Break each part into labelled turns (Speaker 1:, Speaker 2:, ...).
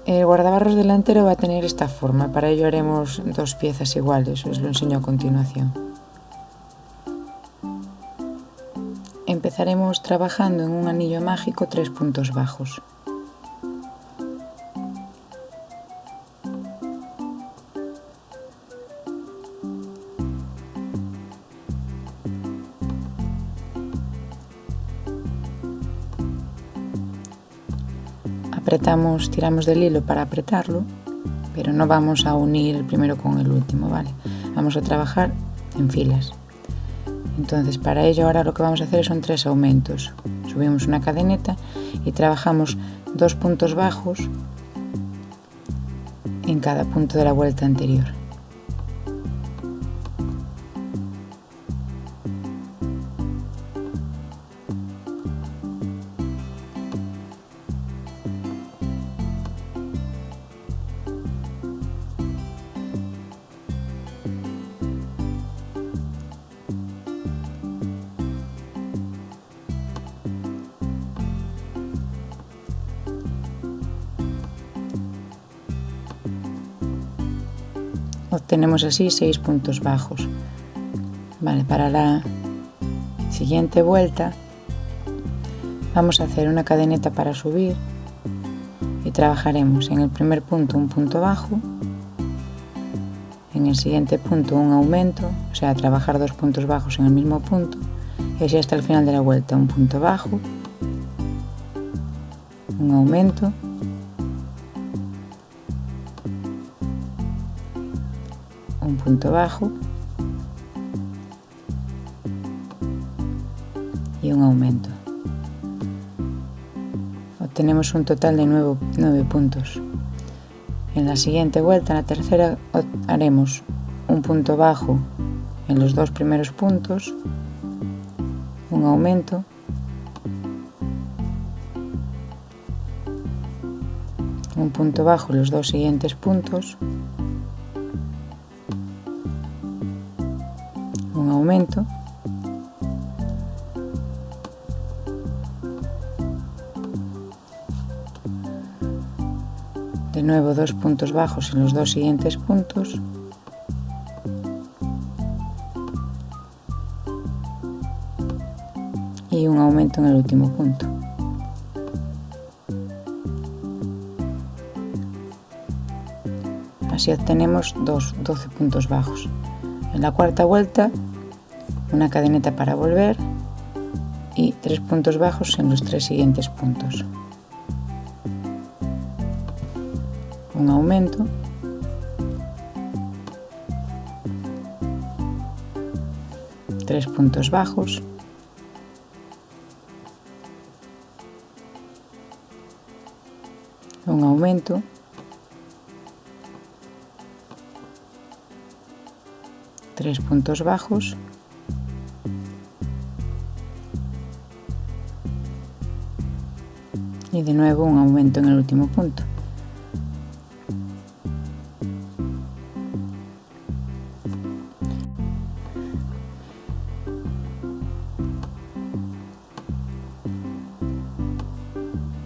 Speaker 1: El guardabarros delantero va a tener esta forma, para ello haremos dos piezas iguales, os lo enseño a continuación. Empezaremos trabajando en un anillo mágico 3 puntos bajos. Apretamos, tiramos del hilo para apretarlo, pero no vamos a unir el primero con el último, ¿vale? Vamos a trabajar en filas. Entonces, para ello ahora lo que vamos a hacer son 3 aumentos. Subimos una cadeneta y trabajamos 2 puntos bajos en cada punto de la vuelta anterior. Obtenemos así 6 puntos bajos. Vale, para la siguiente vuelta vamos a hacer una cadeneta para subir y trabajaremos en el primer punto un punto bajo, en el siguiente punto un aumento, o sea, trabajar 2 puntos bajos en el mismo punto, y así hasta el final de la vuelta un punto bajo, un aumento, un punto bajo y un aumento. Obtenemos un total de 9 puntos. En la siguiente vuelta, en la tercera, haremos un punto bajo en los 2 primeros puntos, un aumento, un punto bajo en los 2 siguientes puntos, un aumento, de nuevo 2 puntos bajos en los 2 siguientes puntos, y un aumento en el último punto. Así obtenemos 12 puntos bajos. En la cuarta vuelta, una cadeneta para volver y 3 puntos bajos en los 3 siguientes puntos. Un aumento, tres puntos bajos, un aumento, tres puntos bajos, y de nuevo un aumento en el último punto.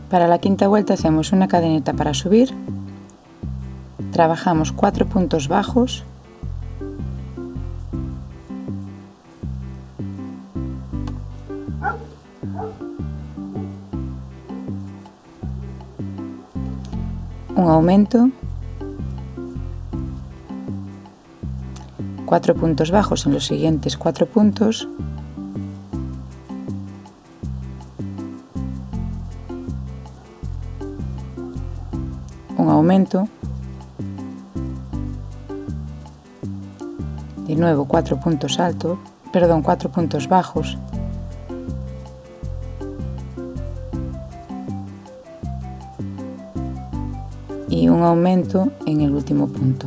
Speaker 1: Para la quinta vuelta hacemos una cadeneta para subir, trabajamos 4 puntos bajos, un aumento, 4 puntos bajos en los siguientes 4 puntos, un aumento, de nuevo 4 puntos altos, 4 puntos bajos, y un aumento en el último punto.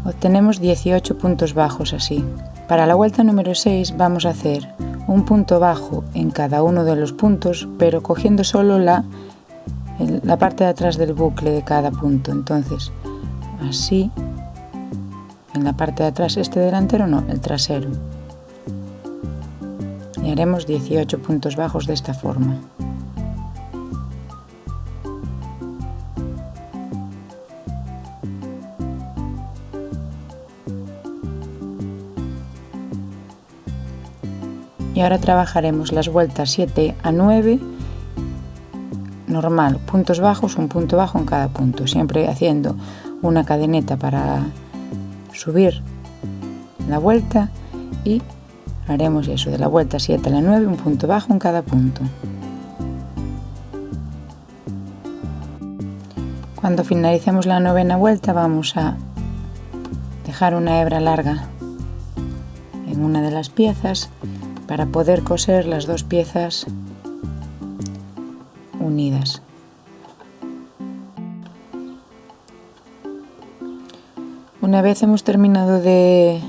Speaker 1: Obtenemos 18 puntos bajos así. Para la vuelta número 6 vamos a hacer un punto bajo en cada uno de los puntos, pero cogiendo solo la parte de atrás del bucle de cada punto. Entonces, así, en la parte de atrás, este delantero no, el trasero. Y haremos 18 puntos bajos de esta forma. Y ahora trabajaremos las vueltas 7 a 9 normal, puntos bajos, un punto bajo en cada punto, siempre haciendo una cadeneta para subir la vuelta, y haremos eso, de la vuelta 7 a la 9 un punto bajo en cada punto. Cuando finalicemos la 9ª vuelta vamos a dejar una hebra larga en una de las piezas para poder coser las dos piezas unidas. Una vez hemos terminado de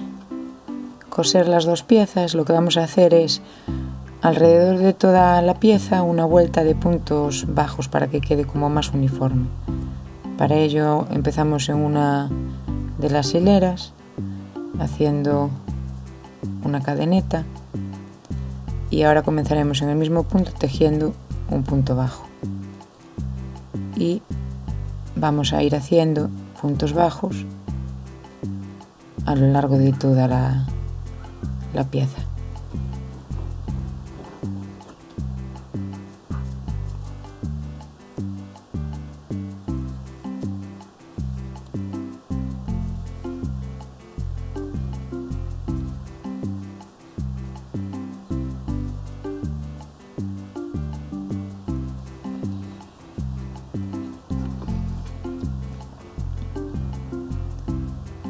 Speaker 1: coser las dos piezas, lo que vamos a hacer es alrededor de toda la pieza una vuelta de puntos bajos para que quede como más uniforme. Para ello empezamos en una de las hileras haciendo una cadeneta y ahora comenzaremos en el mismo punto tejiendo un punto bajo, y vamos a ir haciendo puntos bajos a lo largo de toda la pieza.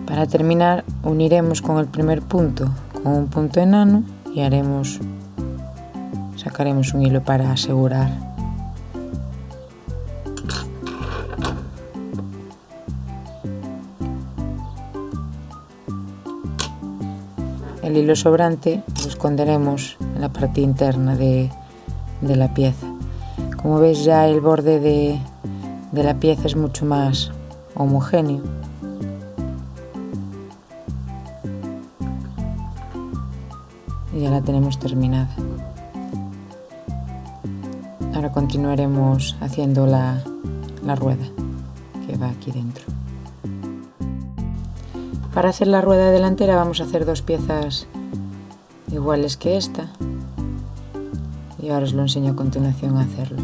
Speaker 1: Para terminar, uniremos con el primer punto con un punto enano y sacaremos un hilo para asegurar. El hilo sobrante lo esconderemos en la parte interna de la pieza. Como veis, ya el borde de la pieza es mucho más homogéneo. Y ya la tenemos terminada. Ahora continuaremos haciendo la rueda que va aquí dentro. Para hacer la rueda delantera vamos a hacer dos piezas iguales que esta, y ahora os lo enseño a continuación a hacerlo.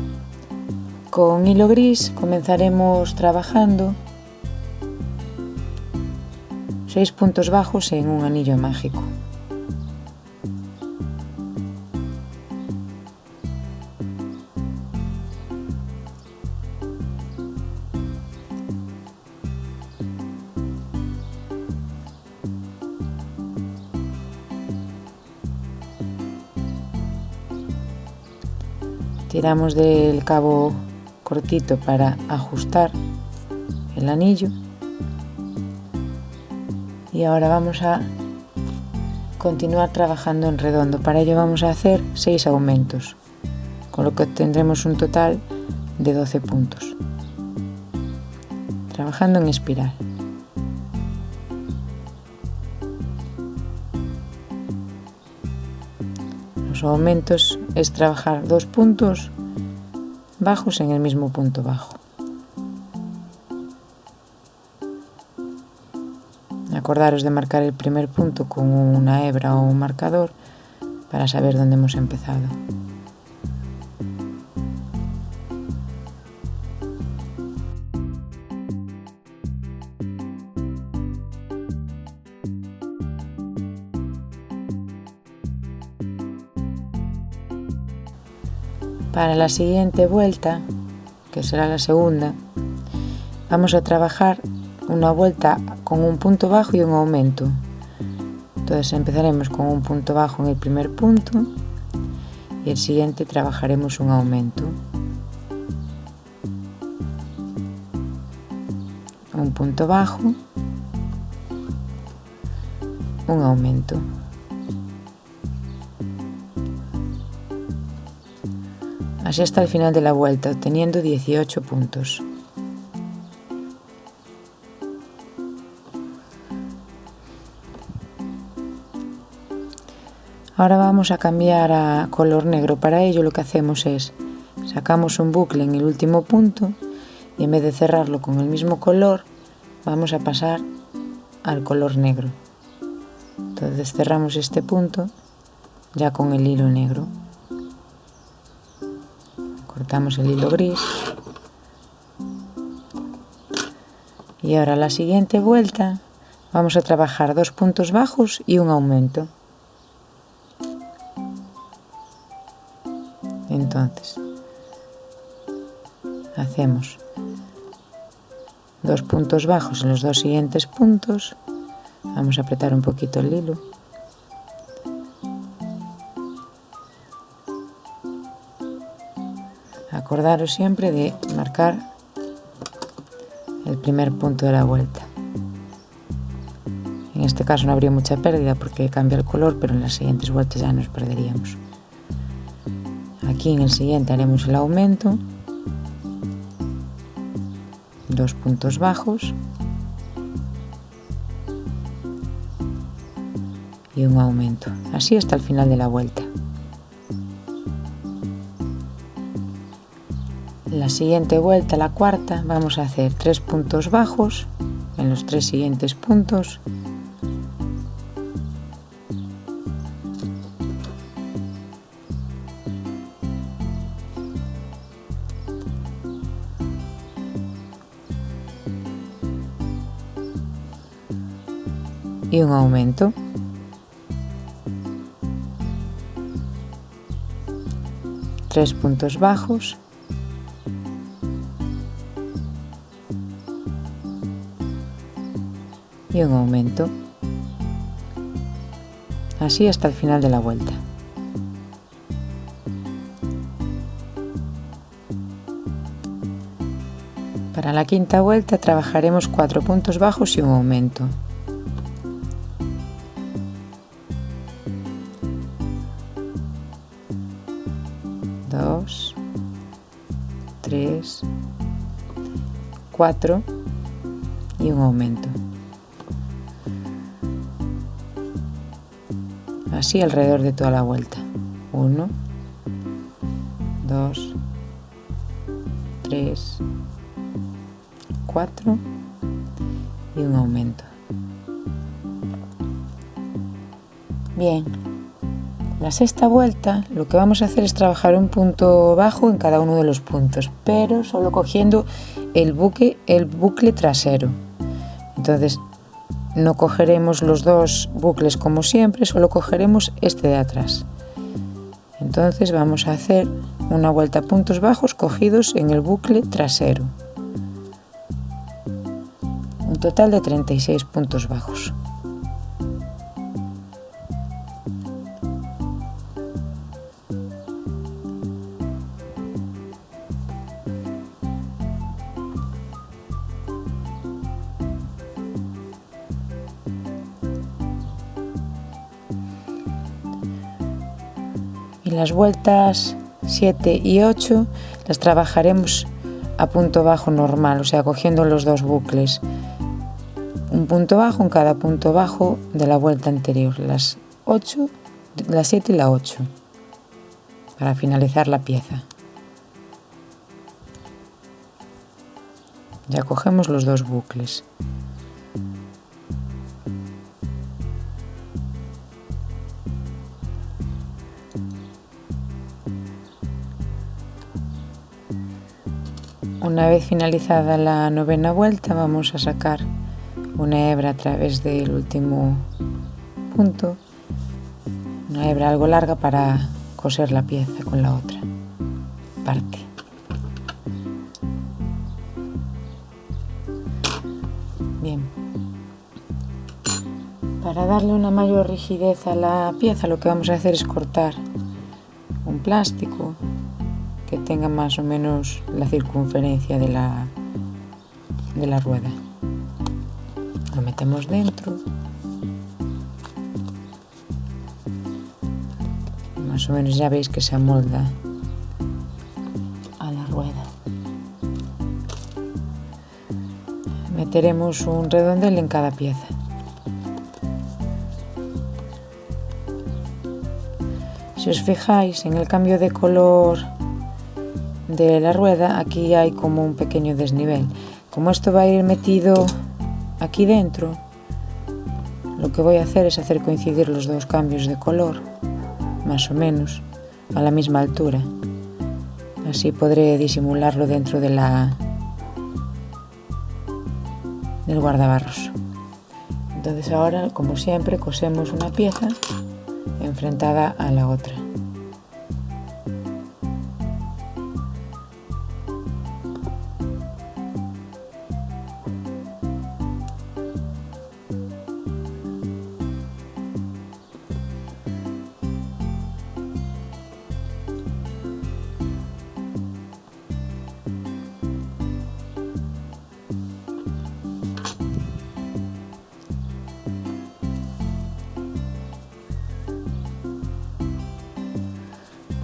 Speaker 1: Con hilo gris comenzaremos trabajando 6 puntos bajos en un anillo mágico. Tiramos del cabo cortito para ajustar el anillo, y ahora vamos a continuar trabajando en redondo. Para ello vamos a hacer 6 aumentos, con lo que obtendremos un total de 12 puntos, trabajando en espiral. Los aumentos es trabajar 2 puntos bajos en el mismo punto bajo. Acordaros de marcar el primer punto con una hebra o un marcador para saber dónde hemos empezado. Para la siguiente vuelta, que será la segunda, vamos a trabajar una vuelta con un punto bajo y un aumento. Entonces empezaremos con un punto bajo en el primer punto y el siguiente trabajaremos un aumento. Un punto bajo, un aumento. Así hasta el final de la vuelta, obteniendo 18 puntos. Ahora vamos a cambiar a color negro. Para ello lo que hacemos es, sacamos un bucle en el último punto y en vez de cerrarlo con el mismo color, vamos a pasar al color negro. Entonces cerramos este punto ya con el hilo negro. Cortamos el hilo gris. Y ahora la siguiente vuelta vamos a trabajar 2 puntos bajos y un aumento. Entonces, hacemos 2 puntos bajos en los 2 siguientes puntos. Vamos a apretar un poquito el hilo. Acordaros siempre de marcar el primer punto de la vuelta. En este caso no habría mucha pérdida porque cambia el color, pero en las siguientes vueltas ya nos perderíamos. Aquí en el siguiente haremos el aumento, 2 puntos bajos y un aumento, así hasta el final de la vuelta. La siguiente vuelta, la cuarta, vamos a hacer 3 puntos bajos en los 3 siguientes puntos y un aumento. Tres puntos bajos y un aumento, así hasta el final de la vuelta. Para la quinta vuelta trabajaremos 4 puntos bajos y un aumento. Dos, 3, 4 y un aumento. Así alrededor de toda la vuelta. 1, 2, 3, 4 y un aumento. Bien, la sexta vuelta lo que vamos a hacer es trabajar un punto bajo en cada uno de los puntos, pero solo cogiendo el bucle trasero. Entonces no cogeremos los 2 bucles como siempre, solo cogeremos este de atrás. Entonces vamos a hacer una vuelta a puntos bajos cogidos en el bucle trasero. Un total de 36 puntos bajos. Y las vueltas 7 y 8 las trabajaremos a punto bajo normal, o sea, cogiendo los 2 bucles. Un punto bajo en cada punto bajo de la vuelta anterior, las 7 y la 8, para finalizar la pieza. Ya cogemos los 2 bucles. Una vez finalizada la novena vuelta vamos a sacar una hebra a través del último punto, una hebra algo larga para coser la pieza con la otra parte. Bien, para darle una mayor rigidez a la pieza lo que vamos a hacer es cortar un plástico que tenga más o menos la circunferencia de la rueda. Lo metemos dentro, más o menos ya veis que se amolda a la rueda. Meteremos un redondel en cada pieza. Si os fijáis en el cambio de color de la rueda, aquí hay como un pequeño desnivel. Como esto va a ir metido aquí dentro, lo que voy a hacer es hacer coincidir los 2 cambios de color, más o menos a la misma altura. Así podré disimularlo dentro del guardabarros. Entonces ahora, como siempre, cosemos una pieza enfrentada a la otra.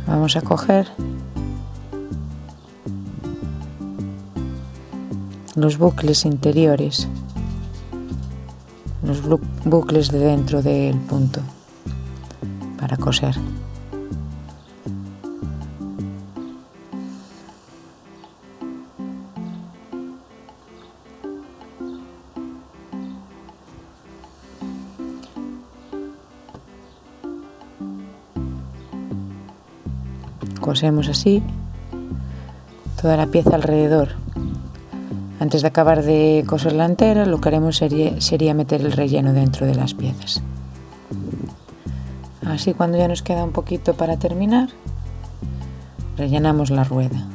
Speaker 1: Vamos a coger los bucles interiores, los bucles de dentro del punto para coser. Cosemos así toda la pieza alrededor. Antes de acabar de coserla entera, lo que haremos sería meter el relleno dentro de las piezas. Así, cuando ya nos queda un poquito para terminar, rellenamos la rueda.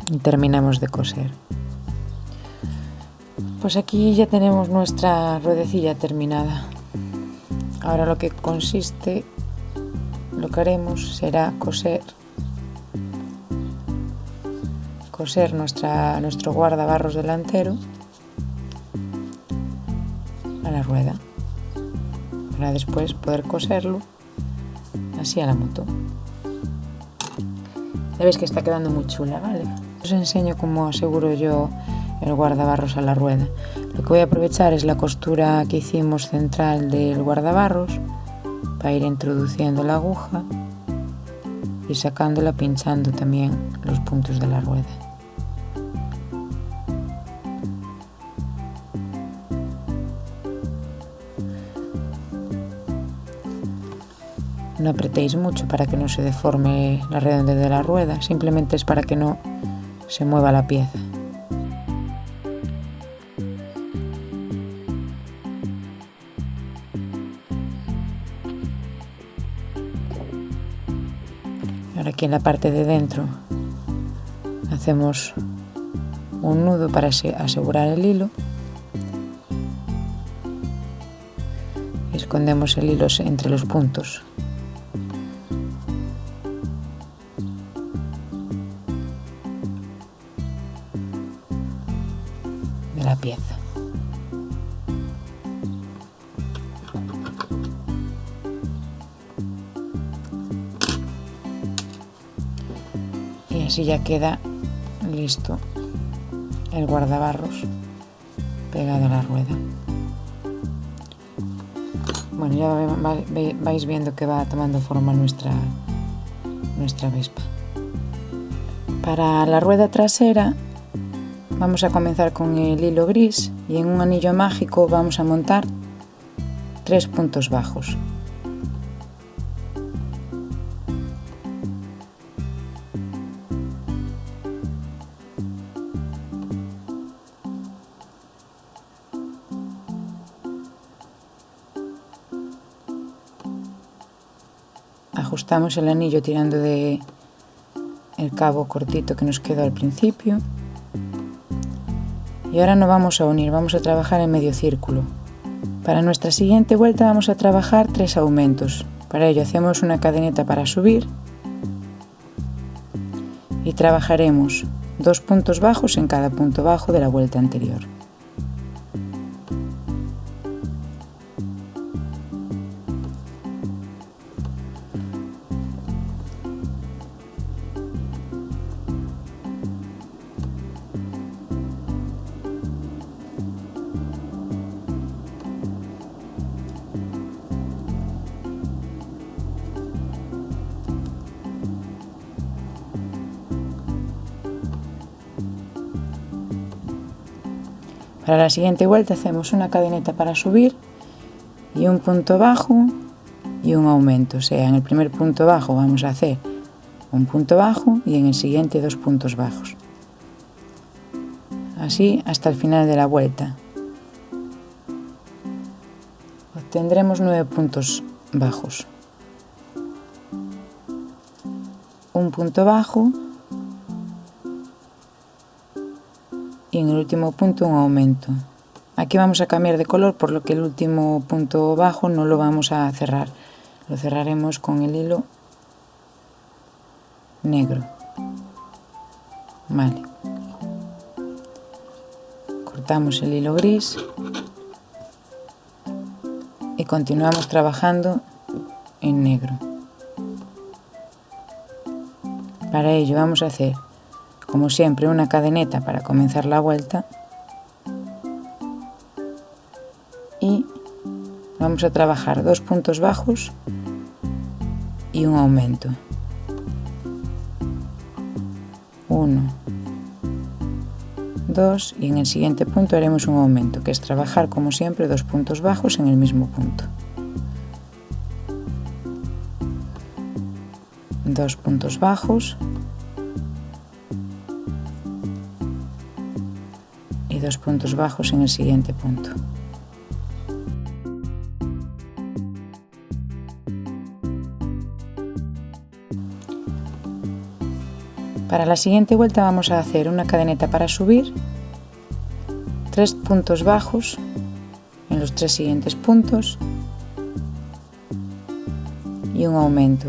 Speaker 1: Y terminamos de coser. Pues aquí ya tenemos nuestra ruedecilla terminada. Ahora lo que haremos será coser nuestro guardabarros delantero a la rueda, para después poder coserlo así a la moto. Ya veis que está quedando muy chula, ¿vale? Os enseño cómo aseguro yo el guardabarros a la rueda. Lo que voy a aprovechar es la costura que hicimos central del guardabarros para ir introduciendo la aguja y sacándola, pinchando también los puntos de la rueda. No apretéis mucho para que no se deforme la redondez de la rueda, simplemente es para que no se mueva la pieza. Ahora aquí en la parte de dentro hacemos un nudo para asegurar el hilo. Y escondemos el hilo entre los puntos. De la pieza. Y así ya queda listo el guardabarros pegado a la rueda. Bueno, ya vais viendo que va tomando forma nuestra Vespa. Para la rueda trasera vamos a comenzar con el hilo gris y en un anillo mágico vamos a montar 3 puntos bajos. Ajustamos el anillo tirando de el cabo cortito que nos quedó al principio. Y ahora no vamos a unir, vamos a trabajar en medio círculo. Para nuestra siguiente vuelta vamos a trabajar 3 aumentos. Para ello hacemos una cadeneta para subir y trabajaremos 2 puntos bajos en cada punto bajo de la vuelta anterior. Para la siguiente vuelta hacemos una cadeneta para subir y un punto bajo y un aumento. O sea, en el primer punto bajo vamos a hacer un punto bajo y en el siguiente 2 puntos bajos. Así hasta el final de la vuelta. Obtendremos 9 puntos bajos. Un punto bajo y en el último punto un aumento. Aquí vamos a cambiar de color, por lo que el último punto bajo no lo vamos a cerrar. Lo cerraremos con el hilo negro. Vale. Cortamos el hilo gris y continuamos trabajando en negro. Para ello vamos a hacer, como siempre, una cadeneta para comenzar la vuelta y vamos a trabajar 2 puntos bajos y un aumento. 1, 2 y en el siguiente punto haremos un aumento, que es trabajar como siempre 2 puntos bajos en el mismo punto. 2 puntos bajos y 2 puntos bajos en el siguiente punto. Para la siguiente vuelta vamos a hacer una cadeneta para subir, 3 puntos bajos en los 3 siguientes puntos y un aumento.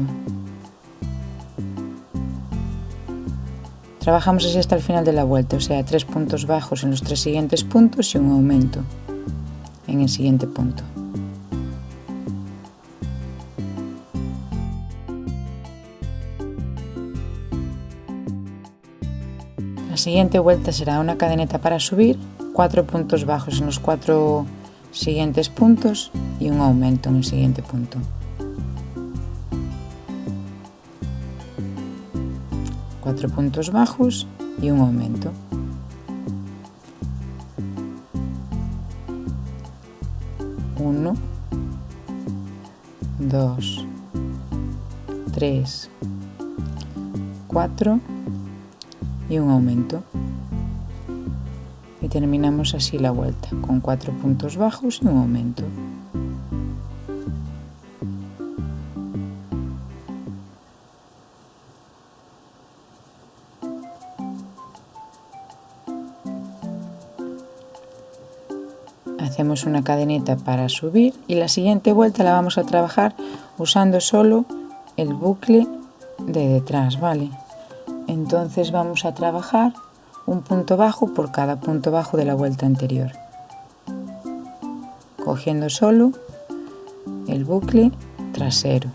Speaker 1: Trabajamos así hasta el final de la vuelta, o sea, 3 puntos bajos en los 3 siguientes puntos y un aumento en el siguiente punto. La siguiente vuelta será una cadeneta para subir, 4 puntos bajos en los 4 siguientes puntos y un aumento en el siguiente punto. 4 puntos bajos y un aumento. Uno, 2, 3, 4 y un aumento. Y terminamos así la vuelta, con 4 puntos bajos y un aumento. Hacemos una cadeneta para subir y la siguiente vuelta la vamos a trabajar usando solo el bucle de detrás, ¿vale? Entonces vamos a trabajar un punto bajo por cada punto bajo de la vuelta anterior, cogiendo solo el bucle trasero.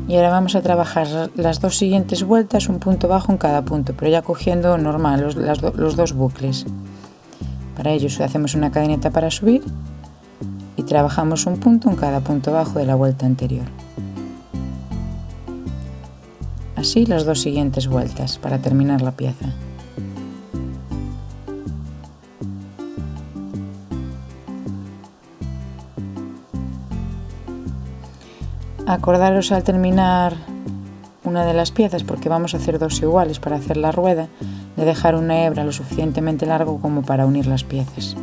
Speaker 1: Y ahora vamos a trabajar las 2 siguientes vueltas un punto bajo en cada punto, pero ya cogiendo normal los 2 bucles. Para ello hacemos una cadeneta para subir y trabajamos un punto en cada punto bajo de la vuelta anterior. Así las 2 siguientes vueltas para terminar la pieza. Acordaros al terminar una de las piezas, porque vamos a hacer 2 iguales para hacer la rueda, de dejar una hebra lo suficientemente largo como para unir las piezas.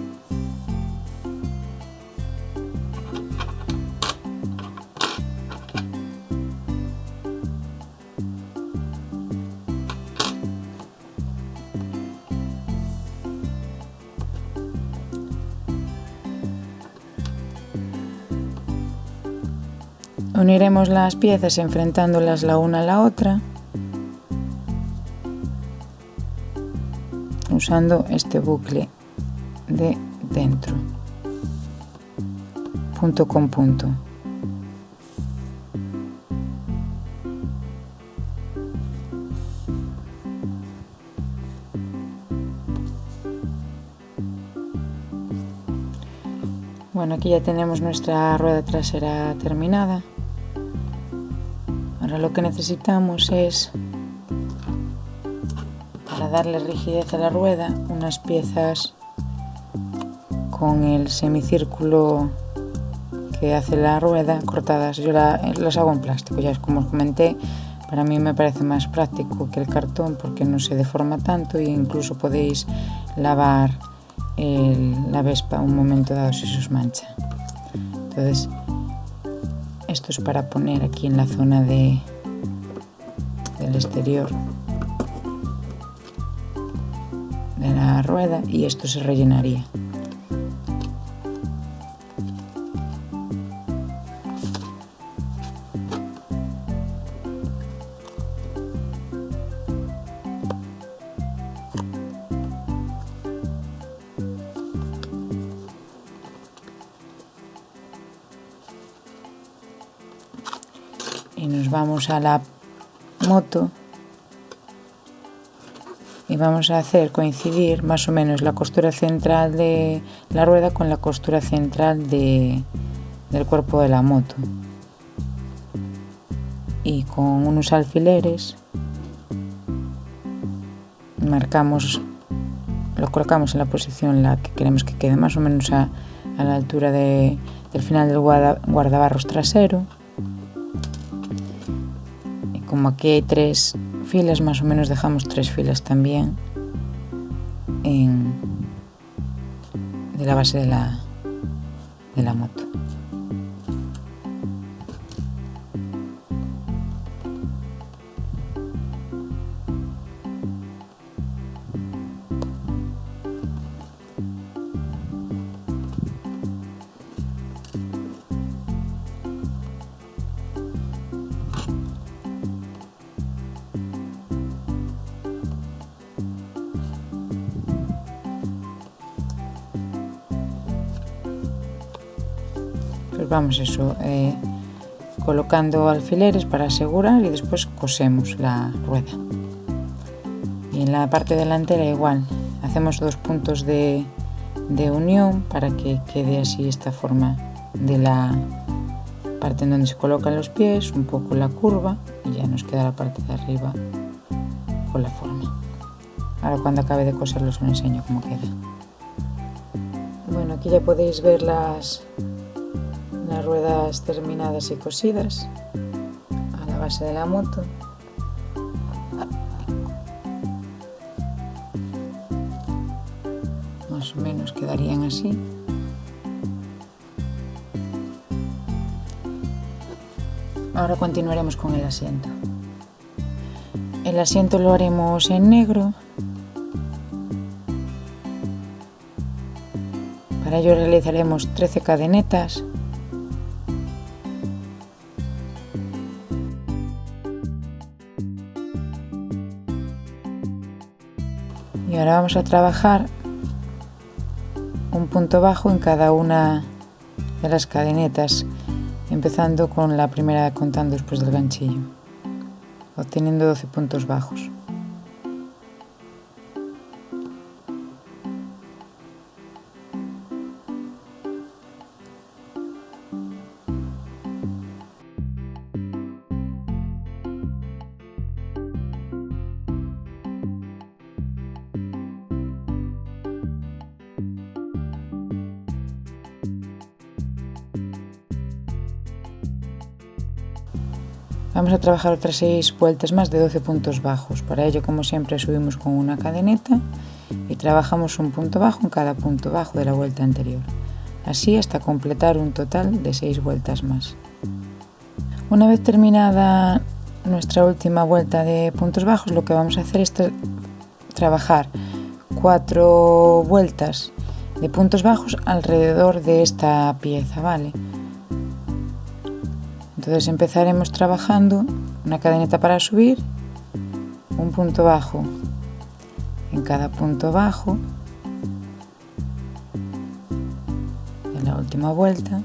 Speaker 1: Uniremos las piezas enfrentándolas la una a la otra, usando este bucle de dentro, punto con punto. Bueno, aquí ya tenemos nuestra rueda trasera terminada. Ahora lo que necesitamos es, para darle rigidez a la rueda, unas piezas con el semicírculo que hace la rueda cortadas. Yo las hago en plástico, ya es como os comenté. Para mí me parece más práctico que el cartón porque no se deforma tanto e incluso podéis lavar la Vespa un momento dado si se os mancha. Entonces, esto es para poner aquí en la zona del exterior de la rueda, y esto se rellenaría. Y nos vamos a la moto y vamos a hacer coincidir más o menos la costura central de la rueda con la costura central del cuerpo de la moto, y con unos alfileres lo colocamos en la posición en la que queremos que quede, más o menos a la altura del final del guardabarros trasero. Como aquí hay 3 filas, más o menos dejamos 3 filas también de la base de la moto. Pues vamos colocando alfileres para asegurar y después cosemos la rueda. Y en la parte delantera igual, hacemos 2 puntos de unión para que quede así esta forma de la parte en donde se colocan los pies, un poco la curva, y ya nos queda la parte de arriba con la forma. Ahora cuando acabe de coserlo os lo enseño cómo queda. Bueno, aquí ya podéis ver las ruedas terminadas y cosidas a la base de la moto. Más o menos quedarían así. Ahora continuaremos con el asiento. El asiento lo haremos en negro. Para ello realizaremos 13 cadenetas. Y ahora vamos a trabajar un punto bajo en cada una de las cadenetas, empezando con la primera contando después del ganchillo, obteniendo 12 puntos bajos. Vamos a trabajar otras 6 vueltas más de 12 puntos bajos. Para ello, como siempre, subimos con una cadeneta y trabajamos un punto bajo en cada punto bajo de la vuelta anterior. Así hasta completar un total de 6 vueltas más. Una vez terminada nuestra última vuelta de puntos bajos, lo que vamos a hacer es trabajar 4 vueltas de puntos bajos alrededor de esta pieza, ¿vale? Entonces empezaremos trabajando una cadeneta para subir, un punto bajo en cada punto bajo en la última vuelta,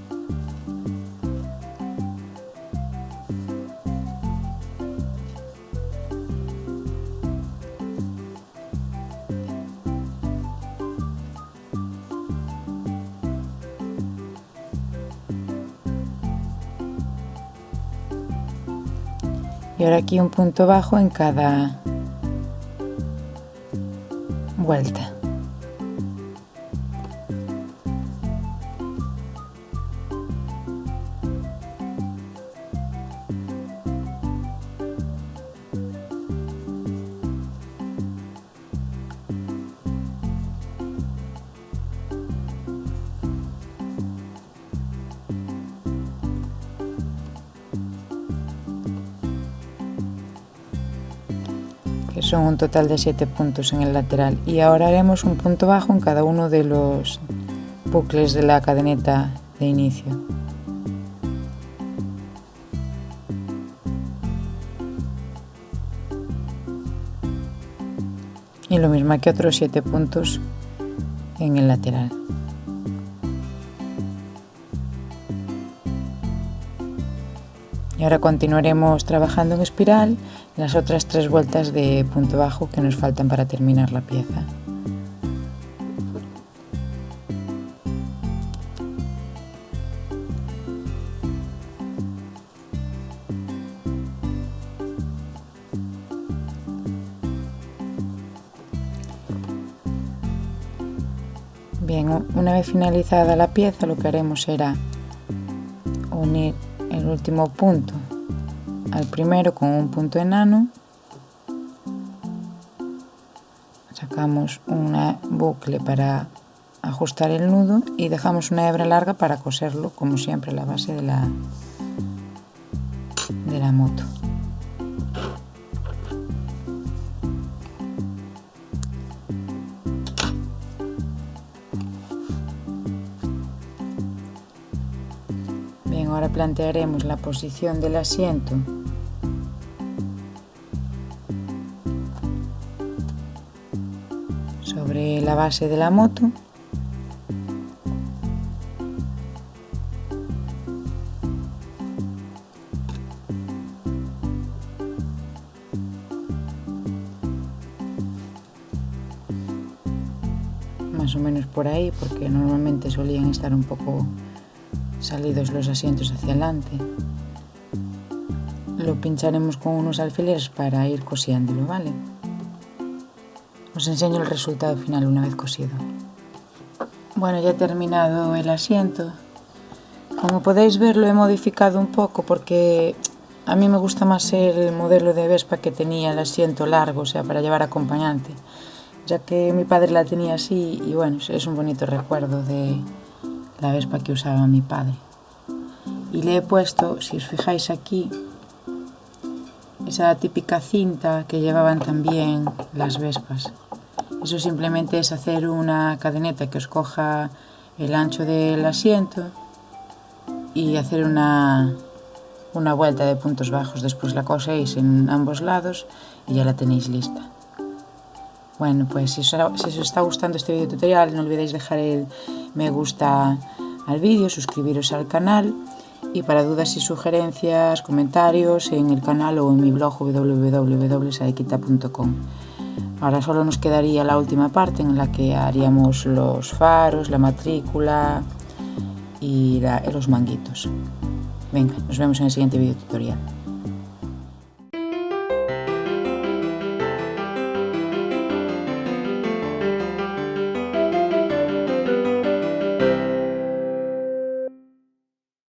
Speaker 1: Y ahora aquí un punto bajo en cada vuelta. Que son un total de 7 puntos en el lateral, y ahora haremos un punto bajo en cada uno de los bucles de la cadeneta de inicio. Y lo mismo que otros 7 puntos en el lateral. Y ahora continuaremos trabajando en espiral las otras 3 vueltas de punto bajo que nos faltan para terminar la pieza. Bien, una vez finalizada la pieza, lo que haremos será unir el último punto al primero con un punto enano, sacamos una bucle para ajustar el nudo y dejamos una hebra larga para coserlo, como siempre, a la base de la moto. Bien, ahora plantearemos la posición del asiento sobre la base de la moto. Más o menos por ahí, porque normalmente solían estar un poco salidos los asientos hacia adelante. Lo pincharemos con unos alfileres para ir cosiéndolo, ¿vale? Os enseño el resultado final una vez cosido. Bueno, ya he terminado el asiento. Como podéis ver, lo he modificado un poco porque a mí me gusta más el modelo de Vespa que tenía el asiento largo, o sea, para llevar acompañante, ya que mi padre la tenía así y bueno, es un bonito recuerdo de la Vespa que usaba mi padre. Y le he puesto, si os fijáis aquí, esa típica cinta que llevaban también las Vespas. Eso simplemente es hacer una cadeneta que os coja el ancho del asiento y hacer una vuelta de puntos bajos. Después la coséis en ambos lados y ya la tenéis lista. Bueno, pues si os está gustando este video tutorial, no olvidéis dejar el me gusta al vídeo, suscribiros al canal, y para dudas y sugerencias, comentarios en el canal o en mi blog www.saequita.com. Ahora solo nos quedaría la última parte en la que haríamos los faros, la matrícula y los manguitos. Venga, nos vemos en el siguiente video tutorial.